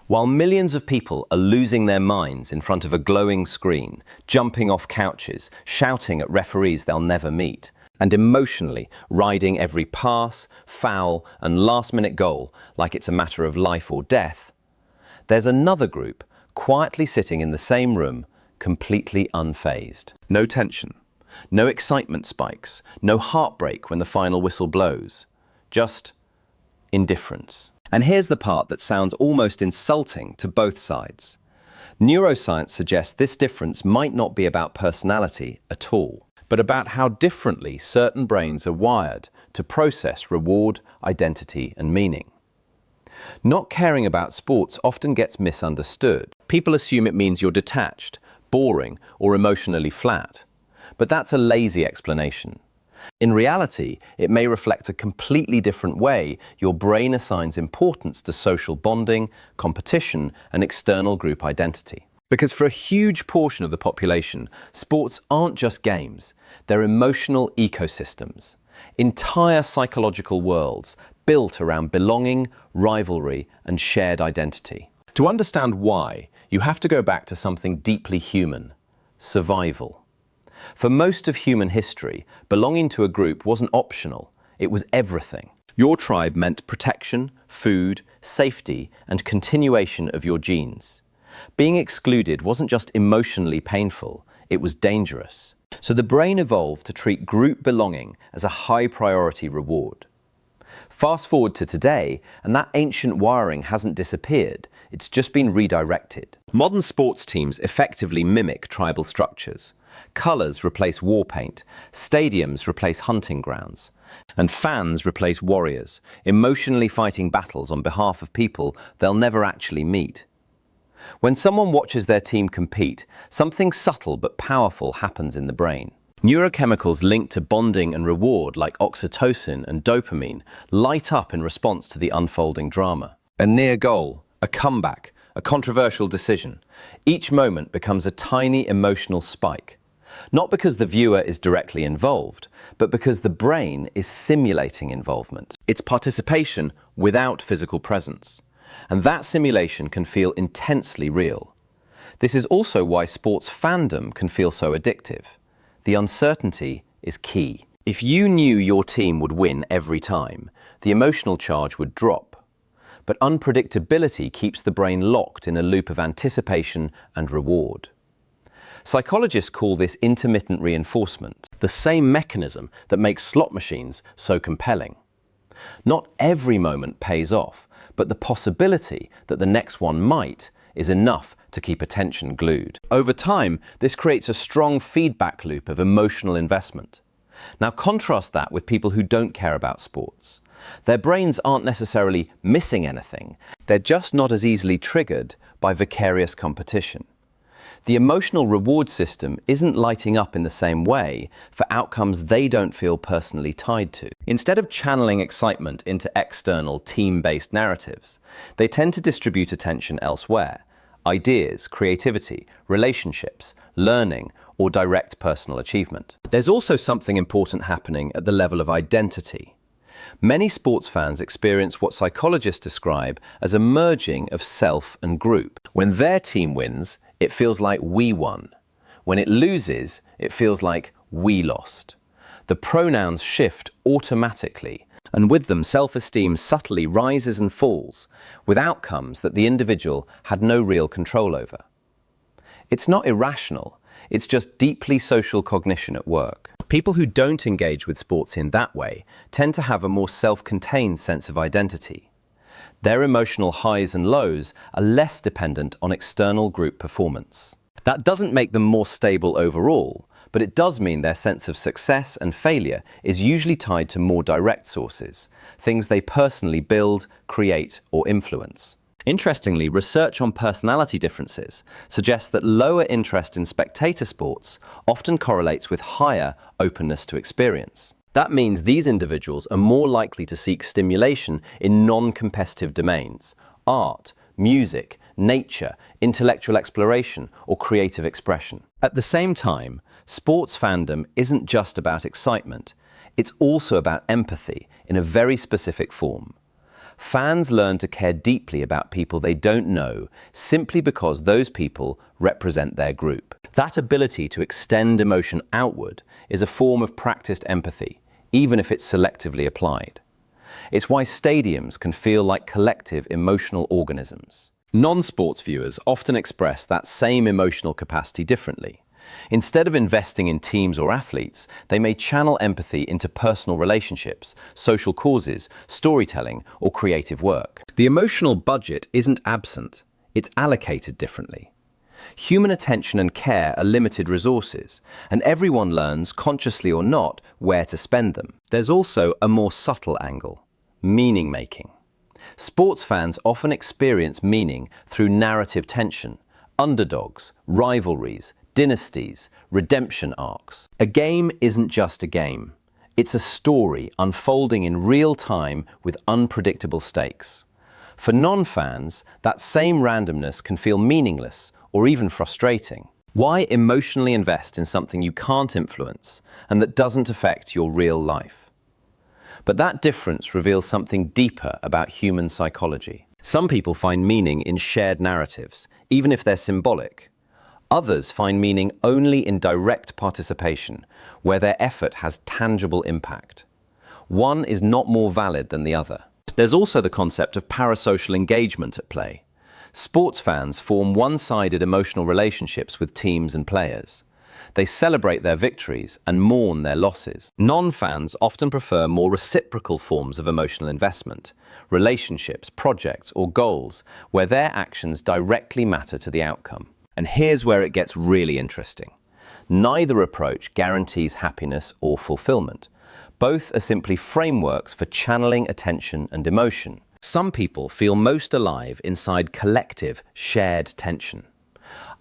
While millions of people are losing their minds in front of a glowing screen, jumping off couches, shouting at referees they'll never meet, and emotionally riding every pass, foul, and last-minute goal like it's a matter of life or death, there's another group quietly sitting in the same room, completely unfazed. No tension, no excitement spikes, no heartbreak when the final whistle blows. Just indifference. And here's the part that sounds almost insulting to both sides. Neuroscience suggests this difference might not be about personality at all, but about how differently certain brains are wired to process reward, identity, and meaning. Not caring about sports often gets misunderstood. People assume it means you're detached, boring, or emotionally flat. But that's a lazy explanation. In reality, it may reflect a completely different way your brain assigns importance to social bonding, competition, and external group identity. Because for a huge portion of the population, sports aren't just games, they're emotional ecosystems, entire psychological worlds built around belonging, rivalry, and shared identity. To understand why, you have to go back to something deeply human: survival. For most of human history, belonging to a group wasn't optional, it was everything. Your tribe meant protection, food, safety, and continuation of your genes. Being excluded wasn't just emotionally painful, it was dangerous. So the brain evolved to treat group belonging as a high-priority reward. Fast forward to today, and that ancient wiring hasn't disappeared, it's just been redirected. Modern sports teams effectively mimic tribal structures. Colours replace war paint, stadiums replace hunting grounds, and fans replace warriors, emotionally fighting battles on behalf of people they'll never actually meet. When someone watches their team compete, something subtle but powerful happens in the brain. Neurochemicals linked to bonding and reward, like oxytocin and dopamine, light up in response to the unfolding drama. A near goal, a comeback, a controversial decision. Each moment becomes a tiny emotional spike. Not because the viewer is directly involved, but because the brain is simulating involvement. It's participation without physical presence. And that simulation can feel intensely real. This is also why sports fandom can feel so addictive. The uncertainty is key. If you knew your team would win every time, the emotional charge would drop. But unpredictability keeps the brain locked in a loop of anticipation and reward. Psychologists call this intermittent reinforcement, the same mechanism that makes slot machines so compelling. Not every moment pays off, but the possibility that the next one might is enough to keep attention glued. Over time, this creates a strong feedback loop of emotional investment. Now contrast that with people who don't care about sports. Their brains aren't necessarily missing anything, they're just not as easily triggered by vicarious competition. The emotional reward system isn't lighting up in the same way for outcomes they don't feel personally tied to. Instead of channeling excitement into external, team-based narratives, they tend to distribute attention elsewhere: ideas, creativity, relationships, learning, or direct personal achievement. There's also something important happening at the level of identity. Many sports fans experience what psychologists describe as a merging of self and group. When their team wins, it feels like we won. When it loses, it feels like we lost. The pronouns shift automatically, and with them self-esteem subtly rises and falls, with outcomes that the individual had no real control over. It's not irrational, it's just deeply social cognition at work. People who don't engage with sports in that way tend to have a more self-contained sense of identity. Their emotional highs and lows are less dependent on external group performance. That doesn't make them more stable overall, but it does mean their sense of success and failure is usually tied to more direct sources, things they personally build, create, or influence. Interestingly, research on personality differences suggests that lower interest in spectator sports often correlates with higher openness to experience. That means these individuals are more likely to seek stimulation in non-competitive domains: art, music, nature, intellectual exploration, or creative expression. At the same time, sports fandom isn't just about excitement, it's also about empathy in a very specific form. Fans learn to care deeply about people they don't know simply because those people represent their group. That ability to extend emotion outward is a form of practiced empathy, even if it's selectively applied. It's why stadiums can feel like collective emotional organisms. Non-sports viewers often express that same emotional capacity differently. Instead of investing in teams or athletes, they may channel empathy into personal relationships, social causes, storytelling, or creative work. The emotional budget isn't absent, it's allocated differently. Human attention and care are limited resources, and everyone learns, consciously or not, where to spend them. There's also a more subtle angle: meaning-making. Sports fans often experience meaning through narrative tension, underdogs, rivalries, dynasties, redemption arcs. A game isn't just a game. It's a story unfolding in real time with unpredictable stakes. For non-fans, that same randomness can feel meaningless or even frustrating. Why emotionally invest in something you can't influence and that doesn't affect your real life? But that difference reveals something deeper about human psychology. Some people find meaning in shared narratives, even if they're symbolic. Others find meaning only in direct participation, where their effort has tangible impact. One is not more valid than the other. There's also the concept of parasocial engagement at play. Sports fans form one-sided emotional relationships with teams and players. They celebrate their victories and mourn their losses. Non-fans often prefer more reciprocal forms of emotional investment, relationships, projects, or goals, where their actions directly matter to the outcome. And here's where it gets really interesting. Neither approach guarantees happiness or fulfillment. Both are simply frameworks for channeling attention and emotion. Some people feel most alive inside collective, shared tension.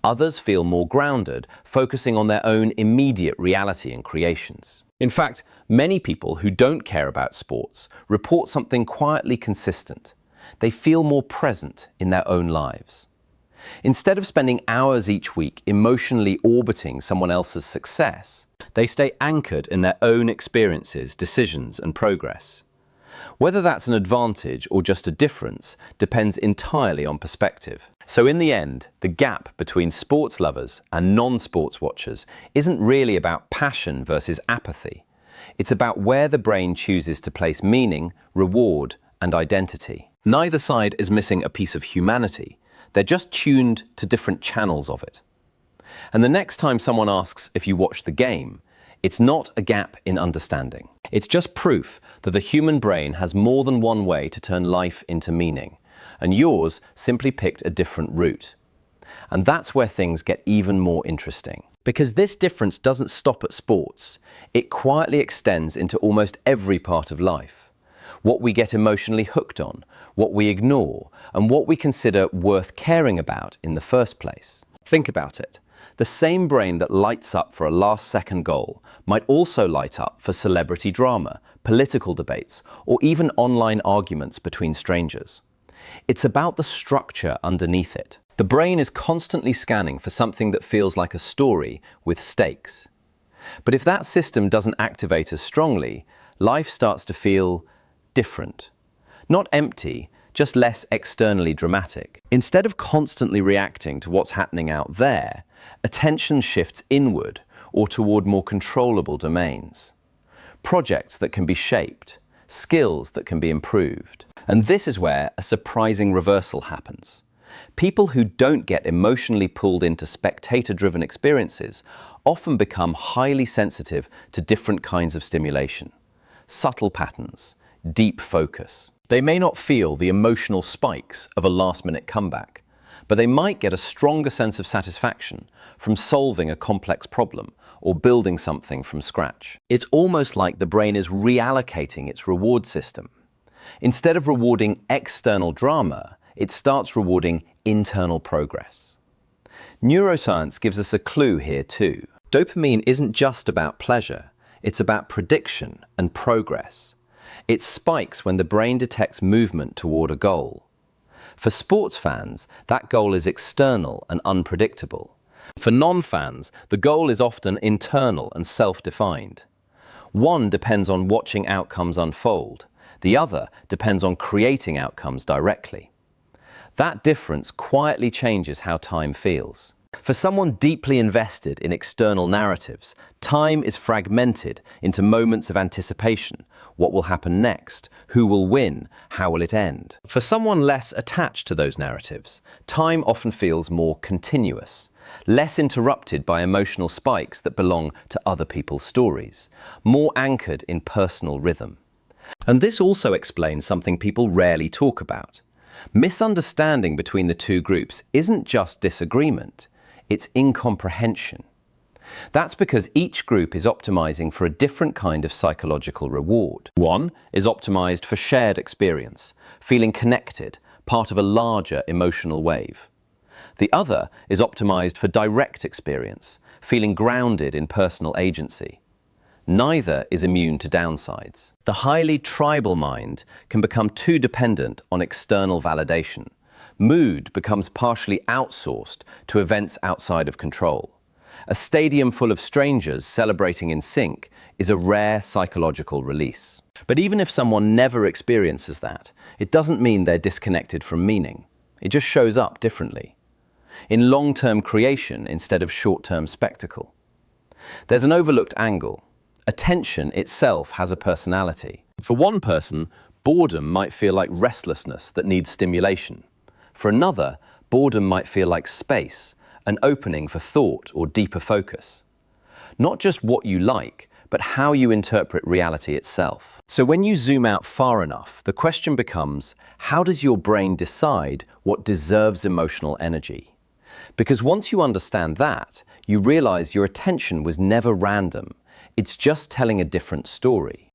Others feel more grounded, focusing on their own immediate reality and creations. In fact, many people who don't care about sports report something quietly consistent. They feel more present in their own lives. Instead of spending hours each week emotionally orbiting someone else's success, they stay anchored in their own experiences, decisions, and progress. Whether that's an advantage or just a difference depends entirely on perspective. So in the end, the gap between sports lovers and non-sports watchers isn't really about passion versus apathy. It's about where the brain chooses to place meaning, reward, and identity. Neither side is missing a piece of humanity. They're just tuned to different channels of it. And the next time someone asks if you watch the game, it's not a gap in understanding. It's just proof that the human brain has more than one way to turn life into meaning, and yours simply picked a different route. And that's where things get even more interesting. Because this difference doesn't stop at sports. It quietly extends into almost every part of life. What we get emotionally hooked on, what we ignore, and what we consider worth caring about in the first place. Think about it. The same brain that lights up for a last-second goal might also light up for celebrity drama, political debates, or even online arguments between strangers. It's about the structure underneath it. The brain is constantly scanning for something that feels like a story with stakes. But if that system doesn't activate as strongly, life starts to feel different. Not empty, just less externally dramatic. Instead of constantly reacting to what's happening out there, attention shifts inward or toward more controllable domains. Projects that can be shaped, skills that can be improved. And this is where a surprising reversal happens. People who don't get emotionally pulled into spectator-driven experiences often become highly sensitive to different kinds of stimulation. Subtle patterns, deep focus. They may not feel the emotional spikes of a last-minute comeback, but they might get a stronger sense of satisfaction from solving a complex problem or building something from scratch. It's almost like the brain is reallocating its reward system. Instead of rewarding external drama, it starts rewarding internal progress. Neuroscience gives us a clue here too. Dopamine isn't just about pleasure, it's about prediction and progress. It spikes when the brain detects movement toward a goal. For sports fans, that goal is external and unpredictable. For non-fans, the goal is often internal and self-defined. One depends on watching outcomes unfold. The other depends on creating outcomes directly. That difference quietly changes how time feels. For someone deeply invested in external narratives, time is fragmented into moments of anticipation. What will happen next? Who will win? How will it end? For someone less attached to those narratives, time often feels more continuous, less interrupted by emotional spikes that belong to other people's stories, more anchored in personal rhythm. And this also explains something people rarely talk about. Misunderstanding between the two groups isn't just disagreement, it's incomprehension. That's because each group is optimizing for a different kind of psychological reward. One is optimized for shared experience, feeling connected, part of a larger emotional wave. The other is optimized for direct experience, feeling grounded in personal agency. Neither is immune to downsides. The highly tribal mind can become too dependent on external validation. Mood becomes partially outsourced to events outside of control. A stadium full of strangers celebrating in sync is a rare psychological release. But even if someone never experiences that, it doesn't mean they're disconnected from meaning. It just shows up differently. In long-term creation instead of short-term spectacle. There's an overlooked angle. Attention itself has a personality. For one person, boredom might feel like restlessness that needs stimulation. For another, boredom might feel like space, an opening for thought or deeper focus. Not just what you like, but how you interpret reality itself. So when you zoom out far enough, the question becomes, how does your brain decide what deserves emotional energy? Because once you understand that, you realize your attention was never random. It's just telling a different story.